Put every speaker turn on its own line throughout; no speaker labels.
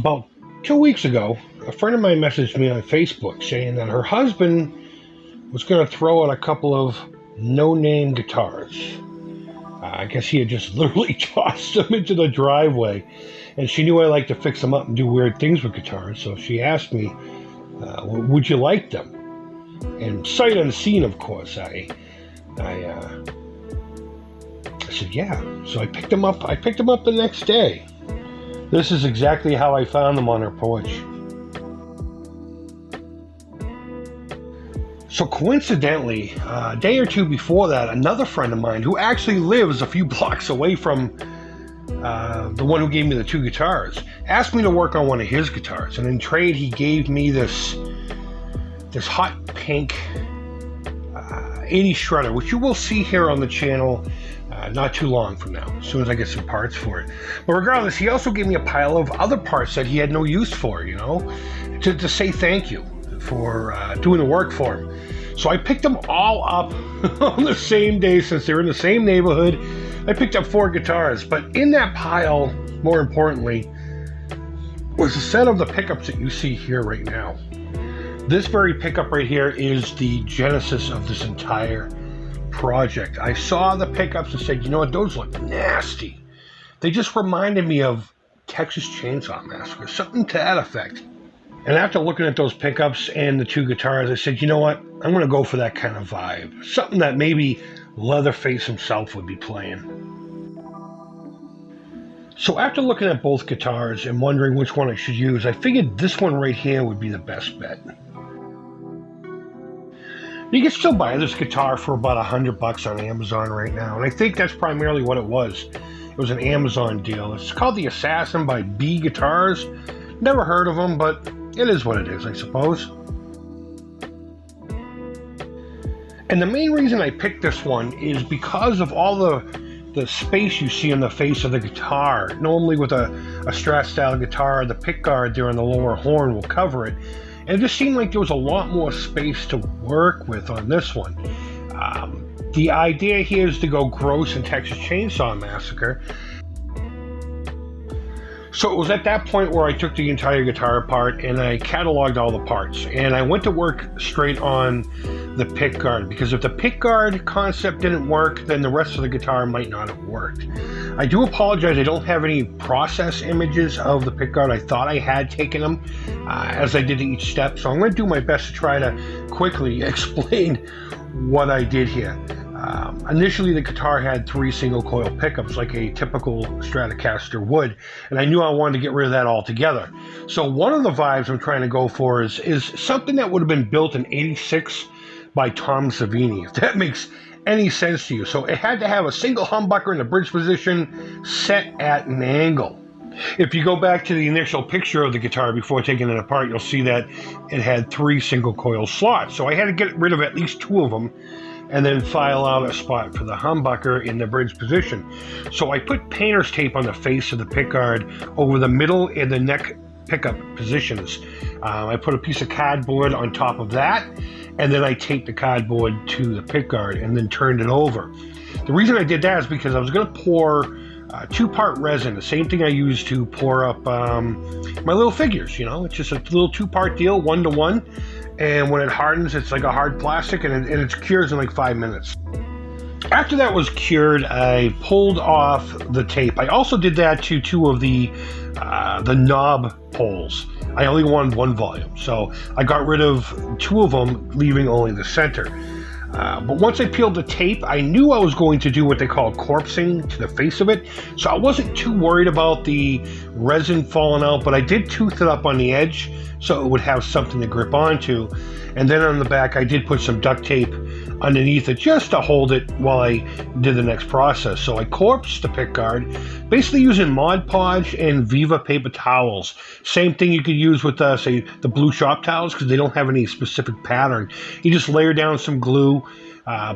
About 2 weeks ago, a friend of mine messaged me on Facebook saying that her husband was going to throw out a couple of no-name guitars. I guess he had just literally tossed them into the driveway, and she knew I like to fix them up and do weird things with guitars, so she asked me, would you like them? And sight unseen, of course, I said, yeah. So I picked them up the next day. This is exactly how I found them on her porch. So coincidentally, a day or two before that, another friend of mine who actually lives a few blocks away from the one who gave me the two guitars asked me to work on one of his guitars, and in trade he gave me this hot pink 80 shredder, which you will see here on the channel not too long from now, as soon as I get some parts for it. But regardless, he also gave me a pile of other parts that he had no use for, to say thank you for doing the work for him. So I picked them all up on the same day, since they're in the same neighborhood. I picked up 4 guitars, but in that pile, more importantly, was a set of the pickups that you see here right now. This very pickup right here is the genesis of this entire project. I saw the pickups and said, you know what, those look nasty. They just reminded me of Texas Chainsaw Massacre, something to that effect. And after looking at those pickups and the 2 guitars, I said, you know what, I'm going to go for that kind of vibe. Something that maybe Leatherface himself would be playing. So after looking at both guitars and wondering which one I should use, I figured this one right here would be the best bet. You can still buy this guitar for about $100 on Amazon right now, and I think that's primarily what it was. It was an Amazon deal. It's called the Assassin by BGuitars. Never heard of them, but it is what it is, I suppose. And the main reason I picked this one is because of all the space you see on the face of the guitar. Normally with a Strat style guitar, the pickguard there on the lower horn will cover it. And it just seemed like there was a lot more space to work with on this one. The idea here is to go gross in Texas Chainsaw Massacre. So it was at that point where I took the entire guitar apart and I cataloged all the parts. And I went to work straight on the pickguard, because if the pickguard concept didn't work, then the rest of the guitar might not have worked. I do apologize, I don't have any process images of the pickguard. I thought I had taken them as I did each step. So I'm going to do my best to try to quickly explain what I did here. Initially, the guitar had 3 single coil pickups like a typical Stratocaster would, and I knew I wanted to get rid of that altogether. So one of the vibes I'm trying to go for is something that would have been built in '86 by Tom Savini, if that makes any sense to you. So it had to have a single humbucker in the bridge position set at an angle. If you go back to the initial picture of the guitar before taking it apart, you'll see that it had 3 single coil slots. So I had to get rid of at least 2 of them and then file out a spot for the humbucker in the bridge position. So I put painter's tape on the face of the pickguard over the middle and the neck pickup positions. I put a piece of cardboard on top of that, and then I taped the cardboard to the pickguard and then turned it over. The reason I did that is because I was going to pour 2-part resin, the same thing I use to pour up my little figures. It's just a little 2-part deal, 1-to-1. And when it hardens, it's like a hard plastic, and it cures in like 5 minutes. After that was cured, I pulled off the tape. I also did that to 2 of the knob holes. I only wanted 1 volume, so I got rid of 2 of them, leaving only the center. But once I peeled the tape, I knew I was going to do what they call corpsing to the face of it, so I wasn't too worried about the resin falling out, but I did tooth it up on the edge so it would have something to grip onto. And then on the back, I did put some duct tape underneath it just to hold it while I did the next process. So I corpsed the pickguard, basically using Mod Podge and Viva paper towels. Same thing you could use with, say, the blue shop towels, because they don't have any specific pattern. You just layer down some glue,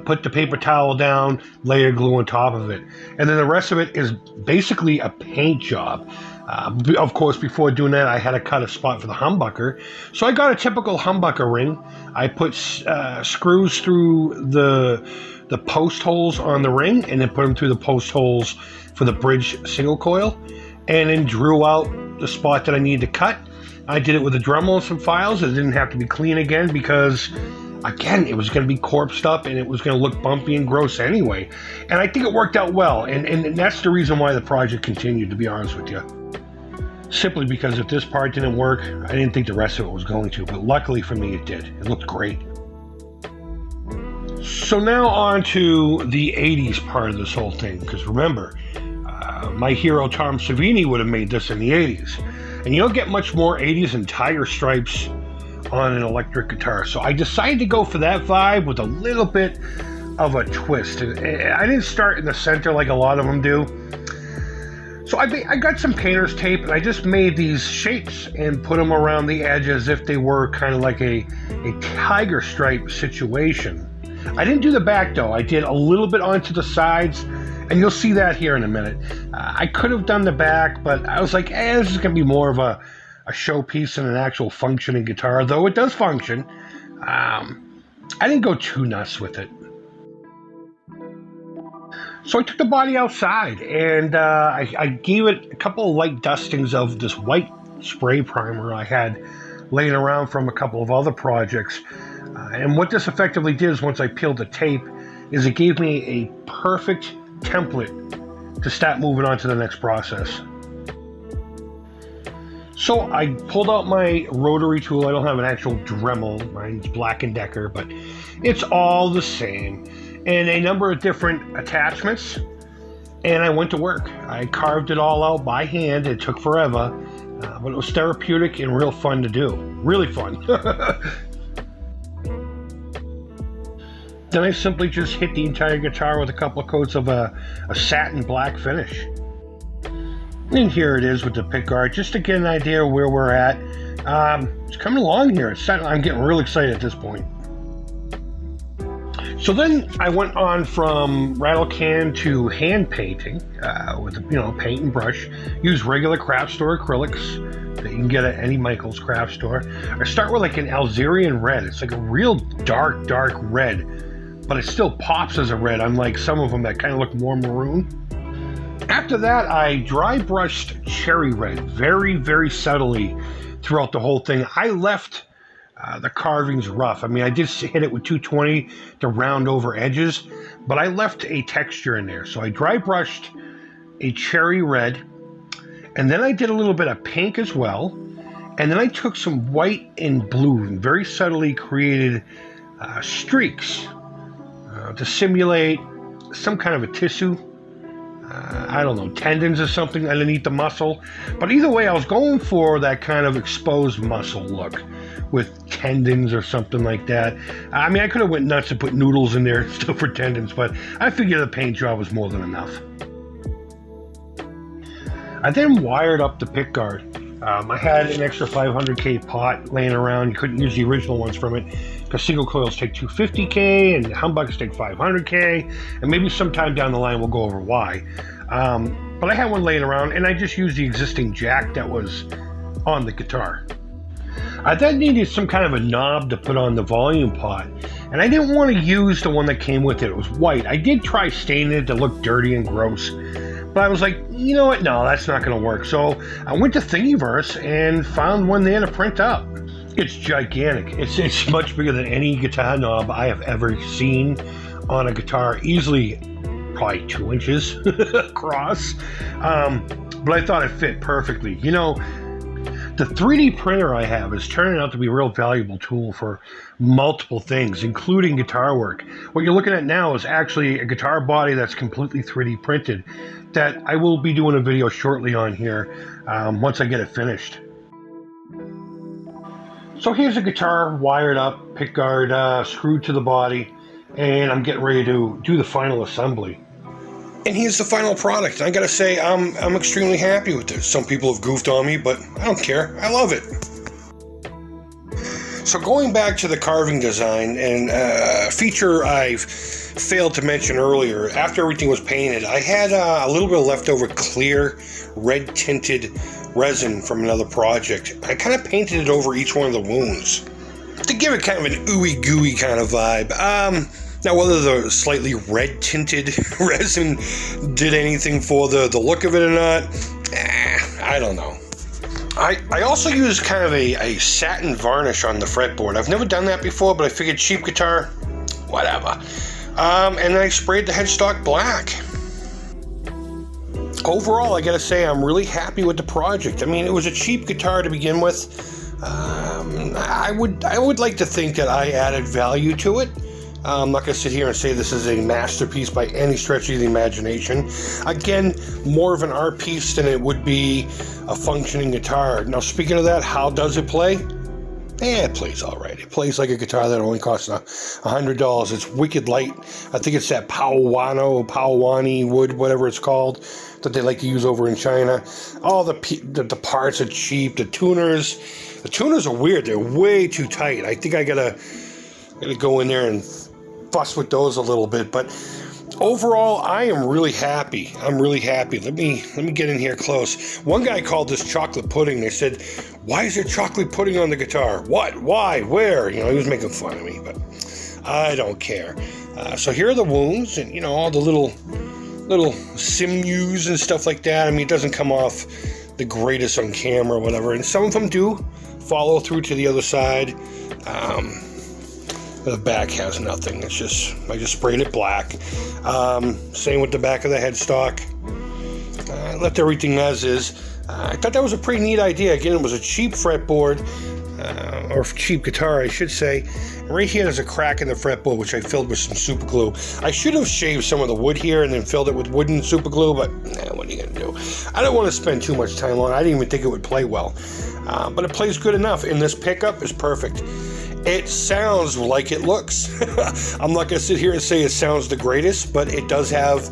put the paper towel down, layer glue on top of it. And then the rest of it is basically a paint job. Of course, before doing that, I had to cut a spot for the humbucker. So I got a typical humbucker ring. I put screws through the post holes on the ring, and then put them through the post holes for the bridge single coil, and then drew out the spot that I needed to cut. I did it with a Dremel and some files. It didn't have to be clean again because, again, it was going to be corpsed up and it was going to look bumpy and gross anyway. And I think it worked out well. And that's the reason why the project continued, to be honest with you. Simply because if this part didn't work, I didn't think the rest of it was going to. But luckily for me, it did. It looked great. So now on to the 80s part of this whole thing. Because remember, my hero Tom Savini would have made this in the 80s. And you don't get much more 80s and tiger stripes on an electric guitar. So I decided to go for that vibe with a little bit of a twist. And I didn't start in the center like a lot of them do. So I got some painter's tape and I just made these shapes and put them around the edge as if they were kind of like a tiger stripe situation. I didn't do the back though. I did a little bit onto the sides, and you'll see that here in a minute. I could have done the back, but I was like, this is going to be more of a showpiece than an actual functioning guitar, though it does function. I didn't go too nuts with it. So I took the body outside, and I gave it a couple of light dustings of this white spray primer I had laying around from a couple of other projects. And what this effectively did is once I peeled the tape, is it gave me a perfect template to start moving on to the next process. So I pulled out my rotary tool. I don't have an actual Dremel. Mine's Black & Decker, but it's all the same. And a number of different attachments. And I went to work. I carved it all out by hand. It took forever, but it was therapeutic and real fun to do. Really fun. Then I simply just hit the entire guitar with a couple of coats of a satin black finish. And here it is with the pickguard, just to get an idea of where we're at. It's coming along here. I'm getting real excited at this point. So then I went on from rattle can to hand painting with paint and brush. Use regular craft store acrylics that you can get at any Michael's craft store. I start with like an Algerian red. It's like a real dark red, but it still pops as a red, unlike some of them that kind of look more maroon. After that, I dry brushed cherry red very, very subtly throughout the whole thing. I left the carvings rough. I mean, I did hit it with 220 to round over edges, but I left a texture in there. So I dry brushed a cherry red, and then I did a little bit of pink as well. And then I took some white and blue and very subtly created streaks to simulate some kind of a tissue. I don't know, tendons or something underneath the muscle. But either way, I was going for that kind of exposed muscle look with tendons or something like that. I mean, I could have went nuts and put noodles in there still for tendons, but I figured the paint job was more than enough. I then wired up the pickguard. I had an extra 500K pot laying around. You couldn't use the original ones from it because single coils take 250K and humbuckers take 500K, and maybe sometime down the line we'll go over why. But I had one laying around, and I just used the existing jack that was on the guitar. I then needed some kind of a knob to put on the volume pot, and I didn't want to use the one that came with it. It was white. I did try staining it to look dirty and gross, but I was like, you know what? No, that's not going to work. So I went to Thingiverse and found one there to print up. It's gigantic. It's much bigger than any guitar knob I have ever seen on a guitar. Easily, probably 2 inches across. But I thought it fit perfectly. You know, the 3D printer I have is turning out to be a real valuable tool for multiple things, including guitar work. What you're looking at now is actually a guitar body that's completely 3D printed that I will be doing a video shortly on here once I get it finished. So here's a guitar wired up, pickguard screwed to the body, and I'm getting ready to do the final assembly. And here's the final product. I gotta say, I'm extremely happy with this. Some people have goofed on me, but I don't care. I love it. So going back to the carving design, and a feature I've failed to mention earlier, after everything was painted, I had a little bit of leftover clear, red tinted resin from another project. I kind of painted it over each one of the wounds to give it kind of an ooey gooey kind of vibe. Now, whether the slightly red tinted resin did anything for the look of it or not, I don't know. I also use kind of a satin varnish on the fretboard. I've never done that before, but I figured cheap guitar, whatever. And I sprayed the headstock black. Overall, I gotta say, I'm really happy with the project. I mean, it was a cheap guitar to begin with. I would like to think that I added value to it. I'm not going to sit here and say this is a masterpiece by any stretch of the imagination. Again, more of an art piece than it would be a functioning guitar. Now, speaking of that, how does it play? It plays all right. It plays like a guitar that only costs $100. It's wicked light. I think it's that Powani wood, whatever it's called, that they like to use over in China. All the parts are cheap. The tuners are weird. They're way too tight. I think I gotta go in there and fuss with those a little bit. But overall, I am really happy. I'm really happy. Let me get in here close. One guy called this chocolate pudding. They said, "Why is there chocolate pudding on the guitar? What? Why? Where?" You know, he was making fun of me, but I don't care. So here are the wounds, and you know, all the little sinews and stuff like that. I mean, it doesn't come off the greatest on camera or whatever, and some of them do follow through to the other side. The back has nothing. It's just, I just sprayed it black. Same with the back of the headstock. Left everything as is. I thought that was a pretty neat idea. Again, it was a cheap fretboard, or cheap guitar, I should say. Right here there's a crack in the fretboard, which I filled with some super glue. I should have shaved some of the wood here and then filled it with wooden super glue, but what are you gonna do? I don't want to spend too much time on it. I didn't even think it would play well. But it plays good enough, and this pickup is perfect. It sounds like it looks. I'm not going to sit here and say it sounds the greatest, but it does have,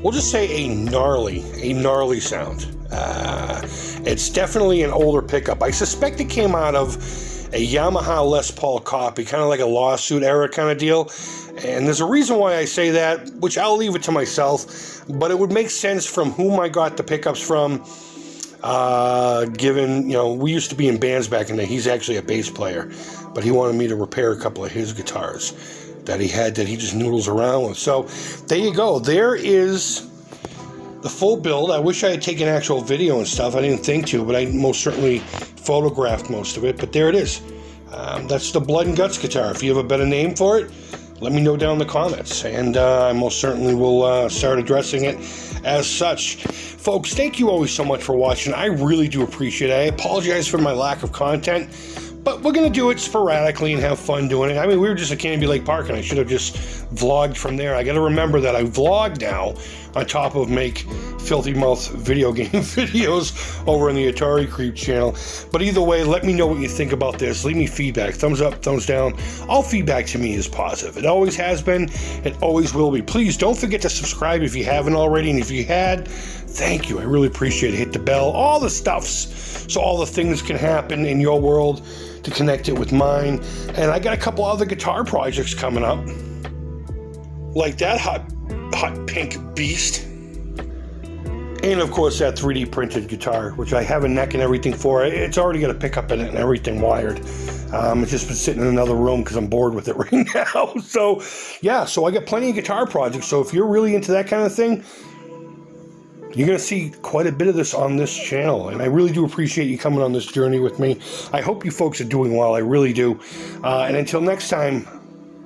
we'll just say a gnarly sound. It's definitely an older pickup. I suspect it came out of a Yamaha Les Paul copy, kind of like a lawsuit era kind of deal. And there's a reason why I say that, which I'll leave it to myself, but it would make sense from whom I got the pickups from. Given, you know, we used to be in bands back in the day. He's actually a bass player, but he wanted me to repair a couple of his guitars that he had that he just noodles around with. So there you go. There is the full build. I wish I had taken actual video and stuff. I didn't think to, but I most certainly photographed most of it. But there it is. That's the Blood and Guts guitar. If you have a better name for it, let me know down in the comments, and I most certainly will start addressing it as such. Folks, thank you always so much for watching. I really do appreciate it. I apologize for my lack of content, but we're going to do it sporadically and have fun doing it. I mean, we were just at Canby Lake Park, and I should have just vlogged from there. I got to remember that I vlog now on top of make filthy mouth video game videos over on the Atari Creep channel. But either way, let me know what you think about this. Leave me feedback. Thumbs up, thumbs down. All feedback to me is positive. It always has been. It always will be. Please don't forget to subscribe if you haven't already. And if you had, thank you. I really appreciate it. Hit the bell. All the stuffs, so all the things can happen in your world to connect it with mine. And I got a couple other guitar projects coming up, like that hot pink beast, and of course that 3D printed guitar, which I have a neck and everything for. It's already got a pickup in it and everything wired. It's just been sitting in another room because I'm bored with it right now. So yeah, so I got plenty of guitar projects. So if you're really into that kind of thing, you're going to see quite a bit of this on this channel, and I really do appreciate you coming on this journey with me. I hope you folks are doing well. I really do. And until next time,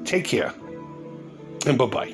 take care, and bye-bye.